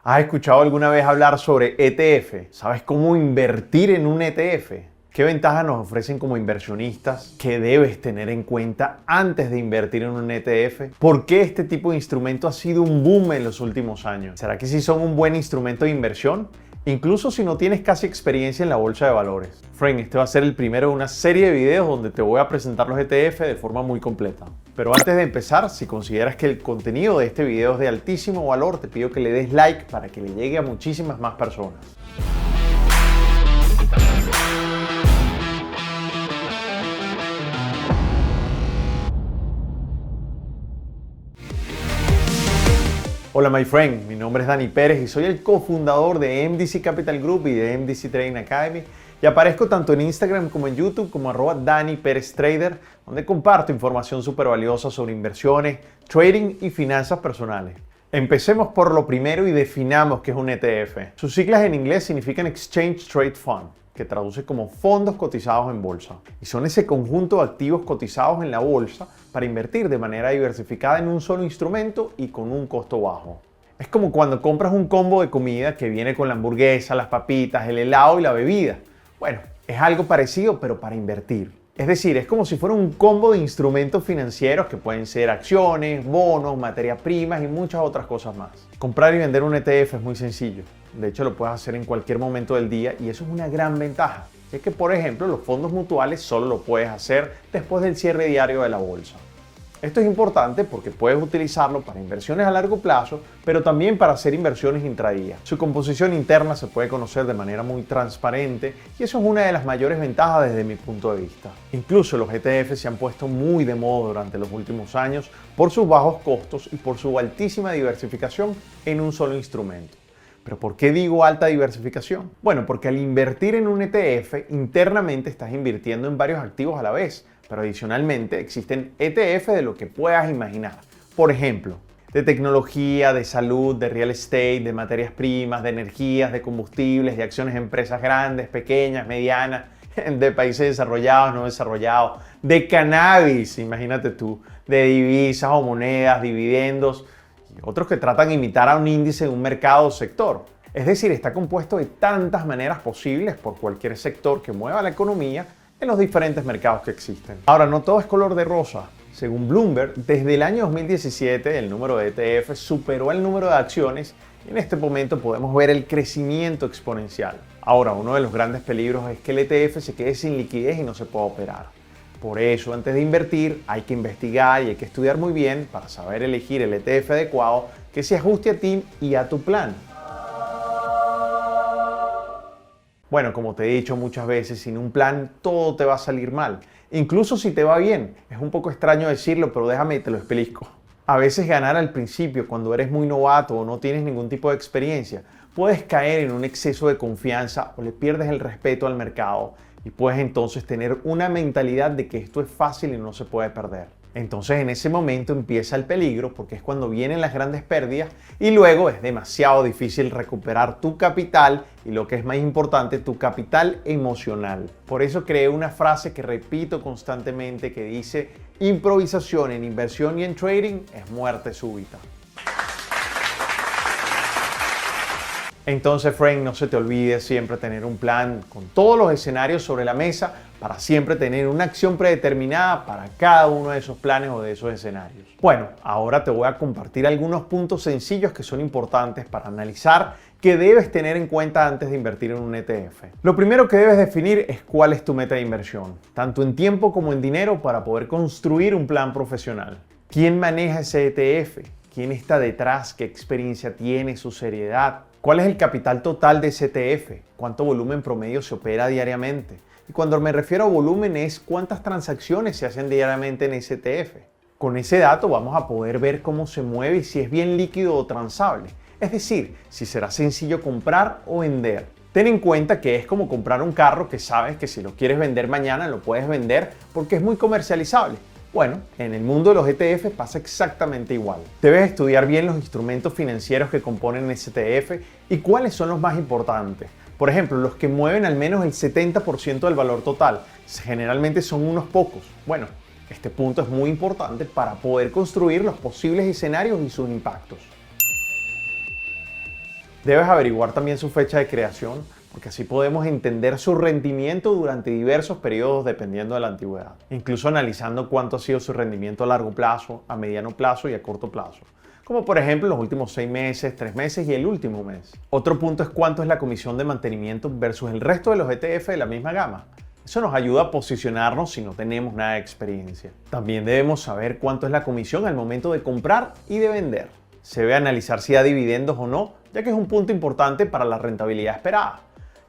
¿Has escuchado alguna vez hablar sobre ETF? ¿Sabes cómo invertir en un ETF? ¿Qué ventajas nos ofrecen como inversionistas? ¿Qué debes tener en cuenta antes de invertir en un ETF? ¿Por qué este tipo de instrumento ha sido un boom en los últimos años? ¿Será que sí son un buen instrumento de inversión? Incluso si no tienes casi experiencia en la bolsa de valores. Friend, este va a ser el primero de una serie de videos donde te voy a presentar los ETF de forma muy completa. Pero antes de empezar, si consideras que el contenido de este video es de altísimo valor, te pido que le des like para que le llegue a muchísimas más personas. Hola my friend, mi nombre es Dani Pérez y soy el cofundador de MDC Capital Group y de MDC Trading Academy y aparezco tanto en Instagram como en YouTube como @DaniPerezTrader, donde comparto información súper valiosa sobre inversiones, trading y finanzas personales. Empecemos por lo primero y definamos qué es un ETF. Sus siglas en inglés significan Exchange Trade Fund, que traduce como fondos cotizados en bolsa. Y son ese conjunto de activos cotizados en la bolsa para invertir de manera diversificada en un solo instrumento y con un costo bajo. Es como cuando compras un combo de comida que viene con la hamburguesa, las papitas, el helado y la bebida. Bueno, es algo parecido pero para invertir. Es decir, es como si fuera un combo de instrumentos financieros que pueden ser acciones, bonos, materias primas y muchas otras cosas más. Comprar y vender un ETF es muy sencillo. De hecho, lo puedes hacer en cualquier momento del día y eso es una gran ventaja. Es que, por ejemplo, los fondos mutuales solo lo puedes hacer después del cierre diario de la bolsa. Esto es importante porque puedes utilizarlo para inversiones a largo plazo, pero también para hacer inversiones intradía. Su composición interna se puede conocer de manera muy transparente y eso es una de las mayores ventajas desde mi punto de vista. Incluso los ETF se han puesto muy de moda durante los últimos años por sus bajos costos y por su altísima diversificación en un solo instrumento. ¿Pero por qué digo alta diversificación? Bueno, porque al invertir en un ETF, internamente estás invirtiendo en varios activos a la vez, pero adicionalmente existen ETF de lo que puedas imaginar. Por ejemplo, de tecnología, de salud, de real estate, de materias primas, de energías, de combustibles, de acciones de empresas grandes, pequeñas, medianas, de países desarrollados, no desarrollados, de cannabis, imagínate tú, de divisas o monedas, dividendos, otros que tratan de imitar a un índice de un mercado o sector. Es decir, está compuesto de tantas maneras posibles por cualquier sector que mueva la economía en los diferentes mercados que existen. Ahora, no todo es color de rosa. Según Bloomberg, desde el año 2017 el número de ETF superó el número de acciones y en este momento podemos ver el crecimiento exponencial. Ahora, uno de los grandes peligros es que el ETF se quede sin liquidez y no se pueda operar. Por eso, antes de invertir, hay que investigar y hay que estudiar muy bien para saber elegir el ETF adecuado que se ajuste a ti y a tu plan. Bueno, como te he dicho muchas veces, sin un plan todo te va a salir mal. Incluso si te va bien. Es un poco extraño decirlo, pero déjame te lo explico. A veces ganar al principio, cuando eres muy novato o no tienes ningún tipo de experiencia, puedes caer en un exceso de confianza o le pierdes el respeto al mercado. Y puedes entonces tener una mentalidad de que esto es fácil y no se puede perder. Entonces en ese momento empieza el peligro porque es cuando vienen las grandes pérdidas y luego es demasiado difícil recuperar tu capital y lo que es más importante, tu capital emocional. Por eso creé una frase que repito constantemente que dice: improvisación en inversión y en trading es muerte súbita. Entonces, friend, no se te olvide siempre tener un plan con todos los escenarios sobre la mesa para siempre tener una acción predeterminada para cada uno de esos planes o de esos escenarios. Bueno, ahora te voy a compartir algunos puntos sencillos que son importantes para analizar que debes tener en cuenta antes de invertir en un ETF. Lo primero que debes definir es cuál es tu meta de inversión, tanto en tiempo como en dinero, para poder construir un plan profesional. ¿Quién maneja ese ETF? ¿Quién está detrás? ¿Qué experiencia tiene? ¿Su seriedad? ¿Cuál es el capital total de ese ETF? ¿Cuánto volumen promedio se opera diariamente? Y cuando me refiero a volumen es cuántas transacciones se hacen diariamente en ese ETF. Con ese dato vamos a poder ver cómo se mueve y si es bien líquido o transable. Es decir, si será sencillo comprar o vender. Ten en cuenta que es como comprar un carro que sabes que si lo quieres vender mañana lo puedes vender porque es muy comercializable. Bueno, en el mundo de los ETF pasa exactamente igual. Debes estudiar bien los instrumentos financieros que componen ese ETF y cuáles son los más importantes. Por ejemplo, los que mueven al menos el 70% del valor total. Generalmente son unos pocos. Bueno, este punto es muy importante para poder construir los posibles escenarios y sus impactos. Debes averiguar también su fecha de creación, porque así podemos entender su rendimiento durante diversos periodos dependiendo de la antigüedad, incluso analizando cuánto ha sido su rendimiento a largo plazo, a mediano plazo y a corto plazo, como por ejemplo los últimos 6 meses, 3 meses y el último mes. Otro punto es cuánto es la comisión de mantenimiento versus el resto de los ETF de la misma gama. Eso nos ayuda a posicionarnos si no tenemos nada de experiencia. También debemos saber cuánto es la comisión al momento de comprar y de vender. Se debe analizar si da dividendos o no, ya que es un punto importante para la rentabilidad esperada.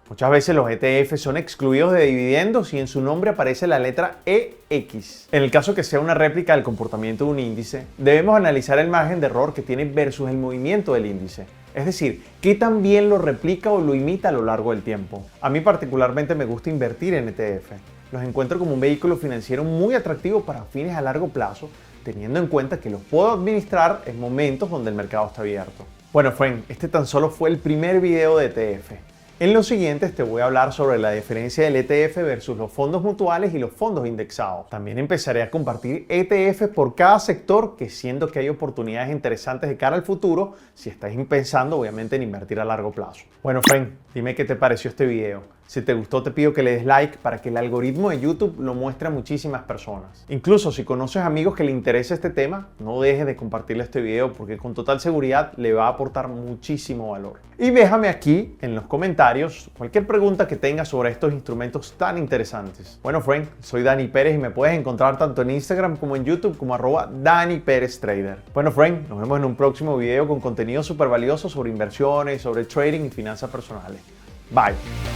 Muchas veces los ETF son excluidos de dividendos y en su nombre aparece la letra EX. En el caso que sea una réplica del comportamiento de un índice, debemos analizar el margen de error que tiene versus el movimiento del índice. Es decir, qué tan bien lo replica o lo imita a lo largo del tiempo. A mí particularmente me gusta invertir en ETF. Los encuentro como un vehículo financiero muy atractivo para fines a largo plazo, teniendo en cuenta que los puedo administrar en momentos donde el mercado está abierto. Bueno, friend, este tan solo fue el primer video de ETF. En los siguientes te voy a hablar sobre la diferencia del ETF versus los fondos mutuales y los fondos indexados. También empezaré a compartir ETF por cada sector, que siento que hay oportunidades interesantes de cara al futuro si estáis pensando obviamente en invertir a largo plazo. Bueno, friend, dime qué te pareció este video. Si te gustó te pido que le des like para que el algoritmo de YouTube lo muestre a muchísimas personas. Incluso si conoces amigos que le interese este tema, no dejes de compartirle este video porque con total seguridad le va a aportar muchísimo valor. Y déjame aquí en los comentarios cualquier pregunta que tengas sobre estos instrumentos tan interesantes. Bueno, friend, soy Dani Pérez y me puedes encontrar tanto en Instagram como en YouTube como @DaniPérezTrader. Bueno, friend, nos vemos en un próximo video con contenido súper valioso sobre inversiones, sobre trading y finanzas personales. Bye.